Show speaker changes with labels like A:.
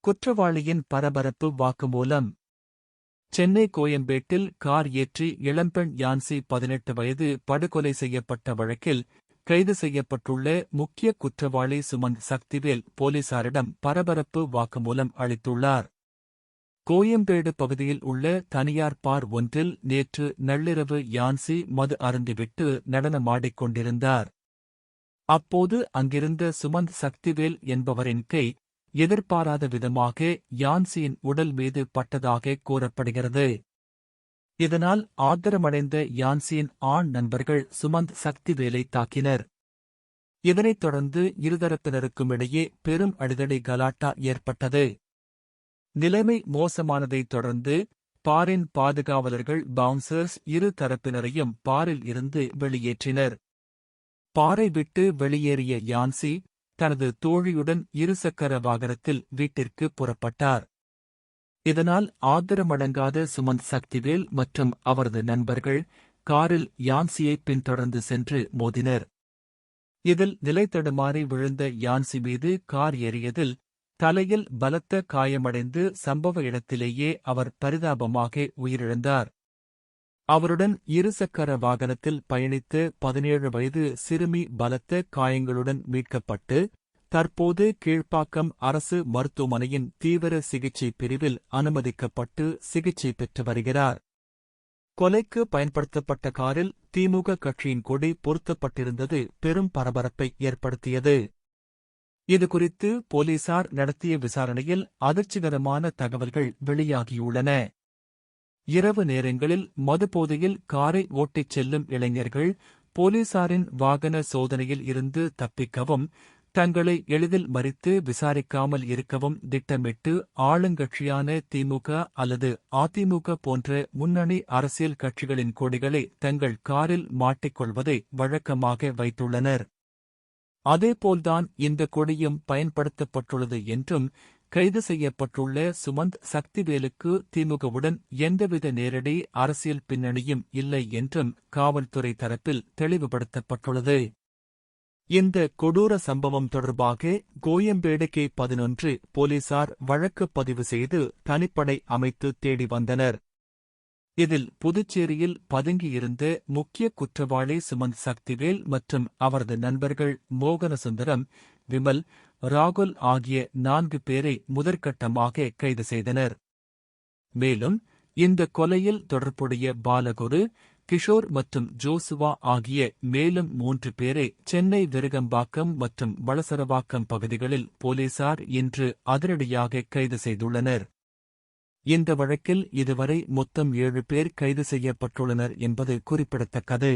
A: குற்றவாளியின் பரபரப்பு வாக்குமூலம். சென்னை கோயம்பேட்டில் கார் ஏற்றி இளம்பெண் யான்சி 18 வயது படுகொலை செய்யப்பட்ட வழக்கில் கைது செய்யப்பட்டுள்ள முக்கிய குற்றவாளி சுமந்த் சக்திவேல் போலீசாரிடம் பரபரப்பு வாக்குமூலம் அளித்துள்ளார். கோயம்பேடு பகுதியில் உள்ள தனியார் பார் ஒன்றில் நேற்று நள்ளிரவு யான்சி மது அருந்திவிட்டு நடனமாடிக் கொண்டிருந்தார். அப்போது அங்கிருந்த சுமந்த் சக்திவேல் என்பவரின் கை எதிர்பாராத விதமாக யான்சியின் உடல் மீது பட்டதாக கூறப்படுகிறது. இதனால் ஆத்திரமடைந்த யான்சியின் ஆண் நண்பர்கள் சுமந்த் சக்திவேலை தாக்கினர். இதனைத் தொடர்ந்து இருதரப்பினருக்கும் இடையே பெரும் அடிதடி கலாட்டா ஏற்பட்டது. நிலைமை மோசமானதைத் தொடர்ந்து பாரின் பாதுகாவலர்கள் பவுன்சர்ஸ் இரு தரப்பினரையும் பாரில் இருந்து வெளியேற்றினர். பாரை விட்டு வெளியேறிய யான்சி தனது தோழியுடன் இருசக்கர வாகனத்தில் வீட்டிற்கு புறப்பட்டார். இதனால் ஆத்திரமடங்காத சுமந்த் சக்திவேல் மற்றும் அவரது நண்பர்கள் காரில் யான்சியை பின்தொடர்ந்து சென்று மோதினர். இதில் நிலைதடுமாறி விழுந்த யான்சி மீது கார் ஏறியதில் தலையில் பலத்த காயமடைந்து சம்பவ இடத்திலேயே அவர் பரிதாபமாக உயிரிழந்தார். அவருடன் இருசக்கர வாகனத்தில் பயணித்த 17 வயது சிறுமி பலத்த காயங்களுடன் மீட்கப்பட்டு தற்போது கீழ்ப்பாக்கம் அரசு மருத்துவமனையின் தீவிர சிகிச்சை பிரிவில் அனுமதிக்கப்பட்டு சிகிச்சை பெற்று வருகிறார். கொலைக்கு பயன்படுத்தப்பட்ட காரில் திமுக கட்சியின் கொடி பொருத்தப்பட்டிருந்தது பெரும் பரபரப்பை ஏற்படுத்தியது. இதுகுறித்து போலீசார் நடத்திய விசாரணையில் அதிர்ச்சிகரமான தகவல்கள் வெளியாகியுள்ளன. இரவு நேரங்களில் மதுபோதையில் காரை ஓட்டிச் செல்லும் இளைஞர்கள் போலீசாரின் வாகன சோதனையில் இருந்து தப்பிக்கவும் தங்களை எளிதில் மறித்து விசாரிக்காமல் இருக்கவும் திட்டமிட்டு ஆளுங்கட்சியான திமுக அல்லது அதிமுக போன்ற முன்னணி அரசியல் கட்சிகளின் கொடிகளை தங்கள் காரில் மாட்டிக்கொள்வதை வழக்கமாக வைத்துள்ளனர். அதேபோல்தான் இந்த கொடியும் பயன்படுத்தப்பட்டுள்ளது என்றும் கைது செய்யப்பட்டுள்ள சுமந்த் சக்திவேலுக்கு திமுகவுடன் எந்தவித நேரடி அரசியல் பின்னணியும் இல்லை என்றும் காவல்துறை தரப்பில் தெளிவுபடுத்தப்பட்டுள்ளது. இந்த கொடூர சம்பவம் தொடர்பாக கோயம்பேடு K11 போலீசார் வழக்கு பதிவு செய்து தனிப்படை அமைத்து தேடி வந்தனர். இதில் புதுச்சேரியில் பதுங்கியிருந்த முக்கிய குற்றவாளி சுமந்த் சக்திவேல் மற்றும் அவரது நண்பர்கள் மோகனசுந்தரம், விமல், ராகுல் ஆகிய 4 பேரை முதற்கட்டமாக கைது செய்தனர். மேலும் இந்த கொலையில் தொடர்புடைய பாலகுரு, கிஷோர் மற்றும் ஜோசுவா ஆகிய மேலும் 3 பேரை சென்னை விருகம்பாக்கம் மற்றும் வளசரவாக்கம் பகுதிகளில் போலீசார் இன்று அதிரடியாக கைது செய்துள்ளனர். இந்த வழக்கில் இதுவரை மொத்தம் 7 பேர் கைது செய்யப்பட்டுள்ளனர் என்பது குறிப்பிடத்தக்கது.